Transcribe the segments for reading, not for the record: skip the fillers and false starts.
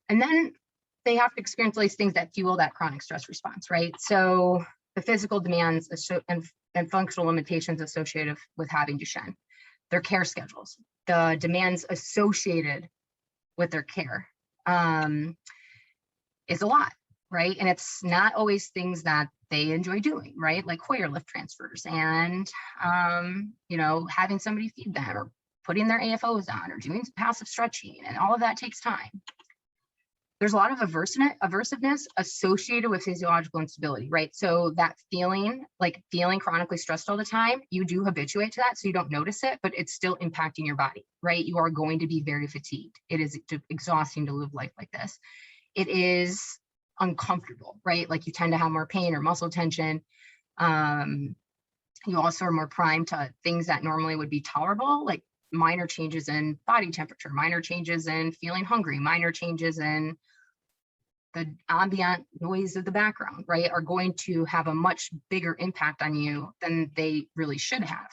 And then they have to experience these things that fuel that chronic stress response, right? So the physical demands and functional limitations associated with having Duchenne, their care schedules, the demands associated with their care is a lot, right? And it's not always things that they enjoy doing, right? Like Hoyer lift transfers and, having somebody feed them or putting their AFOs on or doing passive stretching, and all of that takes time. There's a lot of aversiveness associated with physiological instability, right? So that feeling chronically stressed all the time, you do habituate to that, so you don't notice it, but it's still impacting your body, right? You are going to be very fatigued. It is exhausting to live life like this. It is uncomfortable, right? Like you tend to have more pain or muscle tension. You also are more primed to things that normally would be tolerable, like minor changes in body temperature, minor changes in feeling hungry, minor changes in the ambient noise of the background, right, are going to have a much bigger impact on you than they really should have.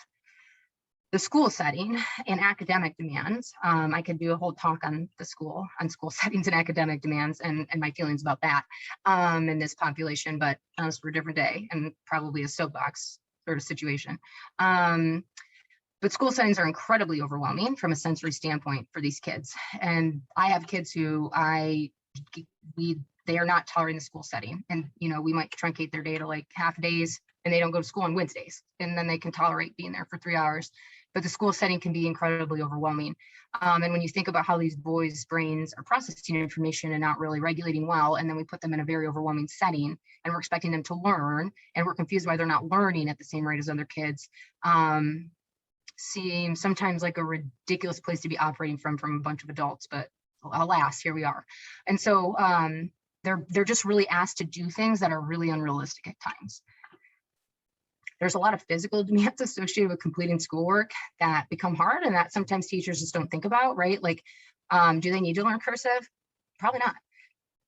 The school setting and academic demands, I could do a whole talk on school settings and academic demands and my feelings about that in this population, but that's for a different day and probably a soapbox sort of situation. But school settings are incredibly overwhelming from a sensory standpoint for these kids. And I have kids who they are not tolerating the school setting. And, we might truncate their day to like half days and they don't go to school on Wednesdays. And then they can tolerate being there for 3 hours. But the school setting can be incredibly overwhelming. And when you think about how these boys' brains are processing information and not really regulating well, and then we put them in a very overwhelming setting and we're expecting them to learn, and we're confused why they're not learning at the same rate as other kids, seem sometimes like a ridiculous place to be operating from a bunch of adults, but alas, here we are. And so they're just really asked to do things that are really unrealistic at times. There's a lot of physical demands associated with completing schoolwork that become hard and that sometimes teachers just don't think about, right? Like, do they need to learn cursive? Probably not.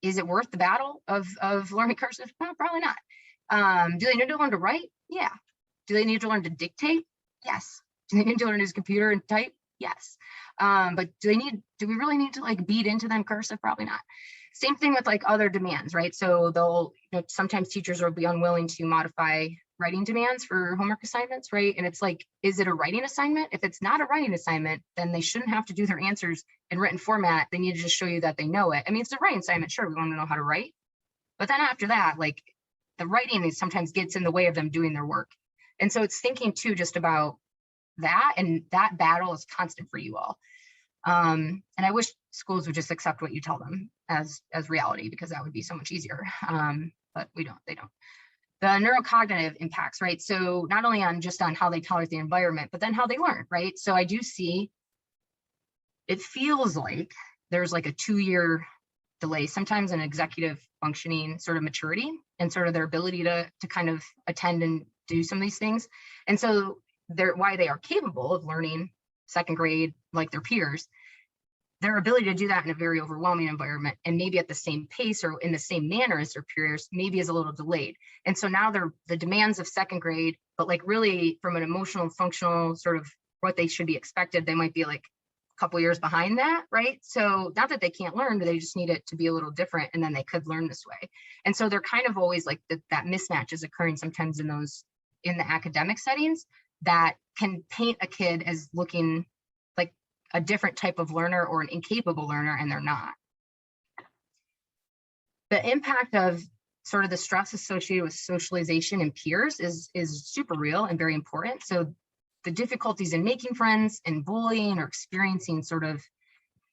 Is it worth the battle of learning cursive? No, probably not. Do they need to learn to write? Yeah. Do they need to learn to dictate? Yes. Do they need to learn his computer and type? Yes. But do we really need to like beat into them cursive? Probably not. Same thing with like other demands, right? So they'll, sometimes teachers will be unwilling to modify writing demands for homework assignments, right? And it's like, is it a writing assignment? If it's not a writing assignment, then they shouldn't have to do their answers in written format. They need to just show you that they know it. I mean, it's a writing assignment. Sure, we want to know how to write. But then after that, like the writing sometimes gets in the way of them doing their work. And so it's thinking too, just about that, and that battle is constant for you all. And I wish schools would just accept what you tell them as reality, because that would be so much easier. But they don't. The neurocognitive impacts, right? So not only on how they tolerate the environment, but then how they learn, right? So I do see, it feels like there's like a 2-year delay, sometimes in executive functioning sort of maturity and sort of their ability to kind of attend and do some of these things. And so why they are capable of learning second grade like their peers, their ability to do that in a very overwhelming environment and maybe at the same pace or in the same manner as their peers maybe is a little delayed. And so now the demands of second grade, but like really from an emotional and functional sort of what they should be expected, they might be like a couple years behind that, right? So not that they can't learn, but they just need it to be a little different, and then they could learn this way. And so they're kind of always like that mismatch is occurring sometimes in the academic settings that can paint a kid as looking like a different type of learner or an incapable learner, and they're not. The impact of sort of the stress associated with socialization and peers is super real and very important. So the difficulties in making friends and bullying or experiencing sort of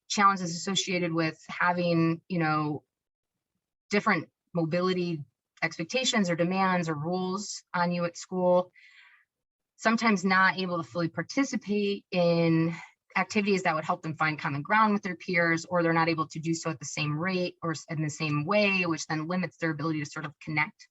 challenges associated with having, different mobility expectations or demands or rules on you at school, sometimes not able to fully participate in activities that would help them find common ground with their peers, or they're not able to do so at the same rate or in the same way, which then limits their ability to sort of connect.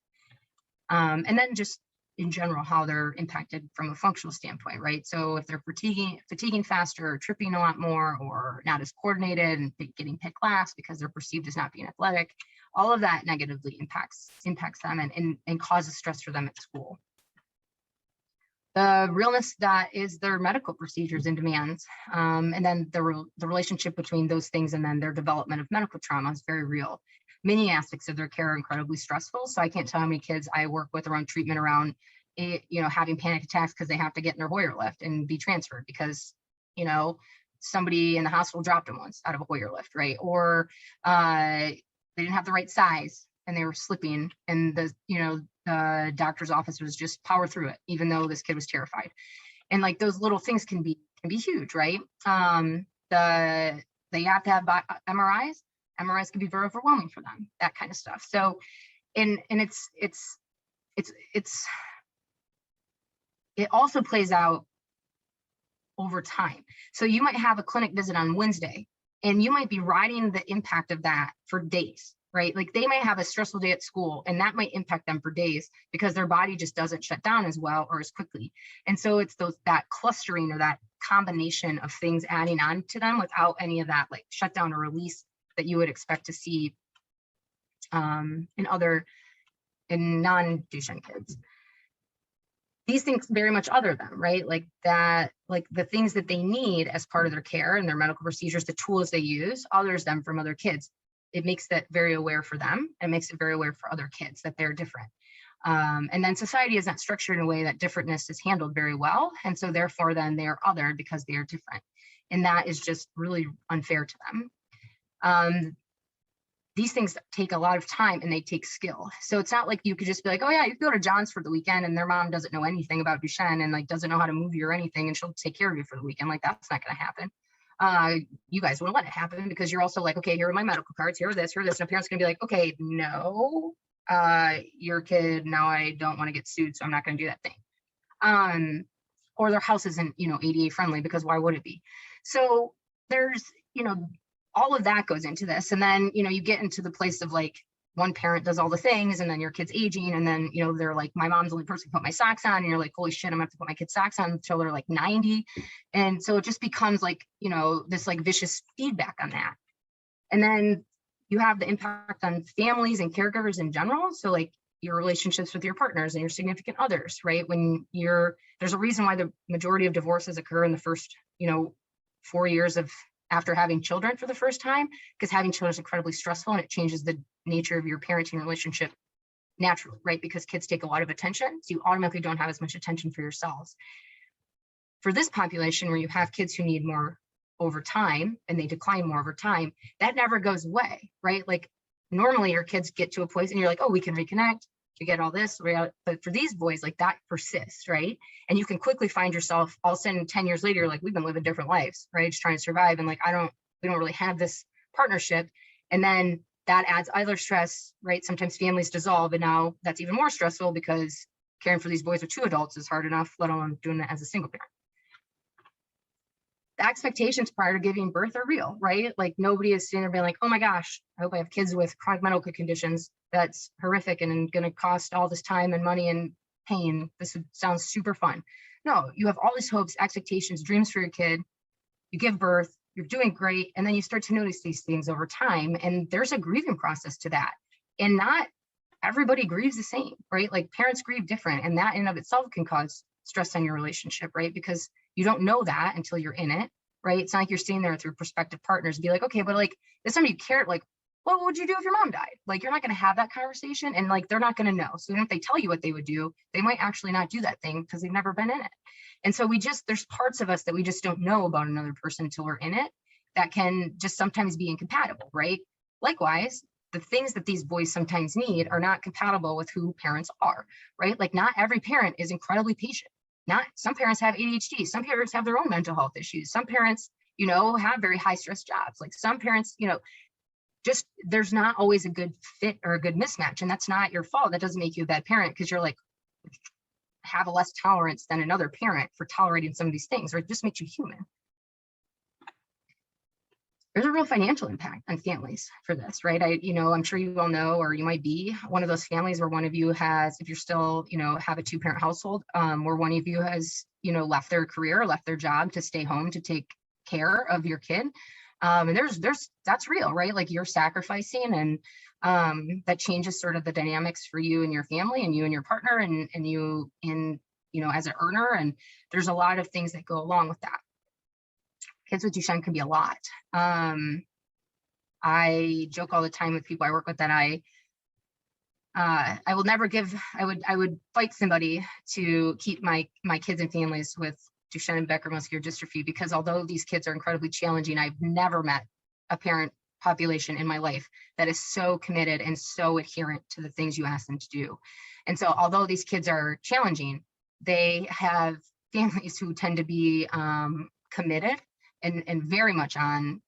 And then just in general, how they're impacted from a functional standpoint, right? So if they're fatiguing faster or tripping a lot more or not as coordinated and getting picked last because they're perceived as not being athletic, all of that negatively impacts them and causes stress for them at school. the realness that is their medical procedures and demands. And then the relationship between those things and then their development of medical trauma is very real. Many aspects of their care are incredibly stressful. So I can't tell how many kids I work with around treatment around, having panic attacks because they have to get in their Hoyer lift and be transferred because, somebody in the hospital dropped them once out of a Hoyer lift, right? Or they didn't have the right size and they were slipping, and the doctor's office was just power through it, even though this kid was terrified. And like those little things can be huge, right? They have to have MRIs. MRIs can be very overwhelming for them, that kind of stuff. So, and it also plays out over time. So you might have a clinic visit on Wednesday and you might be riding the impact of that for days, right? Like they might have a stressful day at school and that might impact them for days because their body just doesn't shut down as well or as quickly. And so it's that clustering or that combination of things adding on to them without any of that like shutdown or release that you would expect to see in non-Duchenne kids. These things very much other them, right? Like that, like the things that they need as part of their care and their medical procedures, the tools they use, others them from other kids. It makes that very aware for them. It makes it very aware for other kids that they're different. And then society is not structured in a way that differentness is handled very well. And so therefore then they are othered because they are different. And that is just really unfair to them. These things take a lot of time and they take skill. So it's not like you could just be like, oh yeah, you can go to John's for the weekend and their mom doesn't know anything about Duchenne and like doesn't know how to move you or anything and she'll take care of you for the weekend. Like that's not going to happen. You guys wouldn't let it happen because you're also like, okay, here are my medical cards, here are this. And a parent's going to be like, okay, no, your kid, now I don't want to get sued, so I'm not going to do that thing. Or their house isn't, ADA friendly because why would it be? So there's, all of that goes into this. And then, you get into the place of like one parent does all the things and then your kid's aging. And then, they're like, my mom's the only person who put my socks on. And you're like, holy shit, I'm gonna have to put my kid's socks on until they're like 90. And so it just becomes like, this like vicious feedback on that. And then you have the impact on families and caregivers in general. So like your relationships with your partners and your significant others, right? There's a reason why the majority of divorces occur in the first, 4 years after having children for the first time, because having children is incredibly stressful and it changes the nature of your parenting relationship naturally, right? Because kids take a lot of attention, so you automatically don't have as much attention for yourselves. For this population where you have kids who need more over time and they decline more over time, that never goes away, right? Like normally your kids get to a place and you're like, oh, we can reconnect, you get all this, but for these boys, like that persists, right? And you can quickly find yourself all of a sudden 10 years later, like we've been living different lives, right? Just trying to survive. And like, we don't really have this partnership. And then that adds either stress, right? Sometimes families dissolve and now that's even more stressful because caring for these boys with 2 adults is hard enough, let alone doing that as a single parent. The expectations prior to giving birth are real, right? Like nobody is sitting there being like, oh my gosh, I hope I have kids with chronic medical conditions. That's horrific and going to cost all this time and money and pain. This sounds super fun. No, you have all these hopes, expectations, dreams for your kid. You give birth, you're doing great. And then you start to notice these things over time. And there's a grieving process to that. And not everybody grieves the same, right? Like parents grieve different. And that in and of itself can cause stress on your relationship, right? Because you don't know that until you're in it, right? It's not like you're sitting there through prospective partners and be like, okay, but like this time you care, like, what would you do if your mom died? Like, you're not going to have that conversation and like, they're not going to know. So even if they tell you what they would do, they might actually not do that thing because they've never been in it. And so there's parts of us that we just don't know about another person until we're in it that can just sometimes be incompatible, right? Likewise, the things that these boys sometimes need are not compatible with who parents are, right? Like not every parent is incredibly patient. Some parents have ADHD. Some parents have their own mental health issues. Some parents, have very high stress jobs. Like some parents, just there's not always a good fit or a good mismatch. And that's not your fault. That doesn't make you a bad parent because you're like, have a less tolerance than another parent for tolerating some of these things, or it just makes you human. There's a real financial impact on families for this, right? I'm sure you all know, or you might be one of those families where one of you has, if you're still, have a 2-parent household, where one of you has, left their career, left their job to stay home to take care of your kid. And that's real, right? Like you're sacrificing and that changes sort of the dynamics for you and your family and you and your partner and you in as an earner. And there's a lot of things that go along with that. Kids with Duchenne can be a lot. I joke all the time with people I work with that I would fight somebody to keep my kids and families with Duchenne and Becker muscular dystrophy, because although these kids are incredibly challenging, I've never met a parent population in my life that is so committed and so adherent to the things you ask them to do. And so although these kids are challenging, they have families who tend to be committed and very much on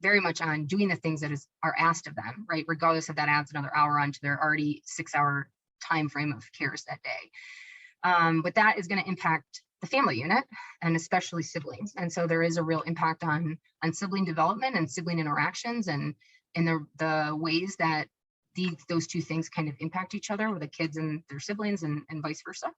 doing the things that are asked of them, right? Regardless if that adds another hour onto their already 6-hour time frame of cares that day. But that is going to impact the family unit and especially siblings. And so there is a real impact on sibling development and sibling interactions and the ways that those two things kind of impact each other with the kids and their siblings and vice versa.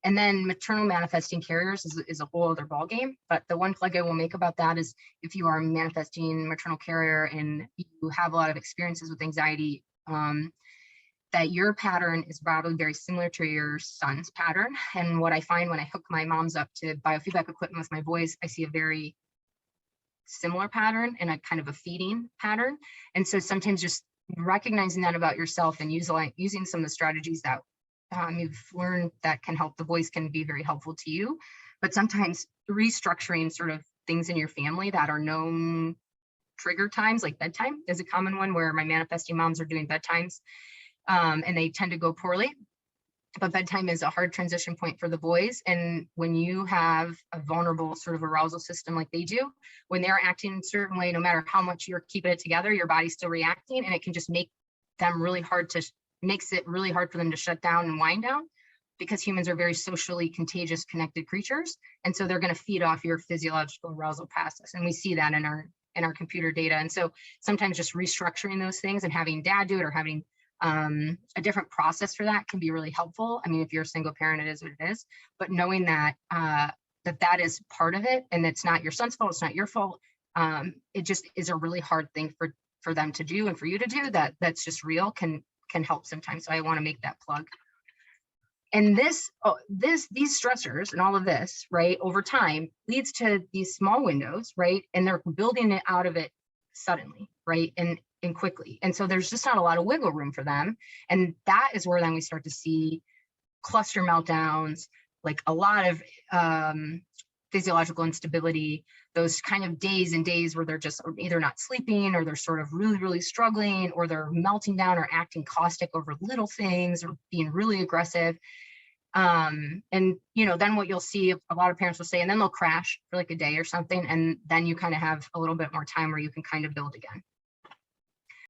And then maternal manifesting carriers is a whole other ballgame. But the one plug I will make about that is if you are a manifesting maternal carrier and you have a lot of experiences with anxiety, that your pattern is probably very similar to your son's pattern. And what I find when I hook my moms up to biofeedback equipment with my boys, I see a very similar pattern and a kind of a feeding pattern. And so sometimes just recognizing that about yourself and using some of the strategies that you've learned that can help the boys can be very helpful to you. But sometimes restructuring sort of things in your family that are known trigger times, like bedtime is a common one where my manifesting moms are doing bedtimes and they tend to go poorly. But bedtime is a hard transition point for the boys. And when you have a vulnerable sort of arousal system like they do, when they're acting in a certain way, no matter how much you're keeping it together, your body's still reacting, and it can just make them makes it really hard for them to shut down and wind down, because humans are very socially contagious, connected creatures. And so they're going to feed off your physiological arousal process. And we see that in our computer data. And so sometimes just restructuring those things and having dad do it or having a different process for that can be really helpful. I mean, if you're a single parent, it is what it is, but knowing that that is part of it and it's not your son's fault, it's not your fault. It just is a really hard thing for them to do and for you to do that's just real can help sometimes. So I want to make that plug. And these stressors and all of this, right, over time leads to these small windows, right? And they're building it out of it suddenly, right? And quickly. And so there's just not a lot of wiggle room for them. And that is where then we start to see cluster meltdowns, like a lot of physiological instability, those kind of days and days where they're just either not sleeping or they're sort of really, really struggling, or they're melting down or acting caustic over little things or being really aggressive. And, then what you'll see, a lot of parents will say, and then they'll crash for like a day or something. And then you kind of have a little bit more time where you can kind of build again.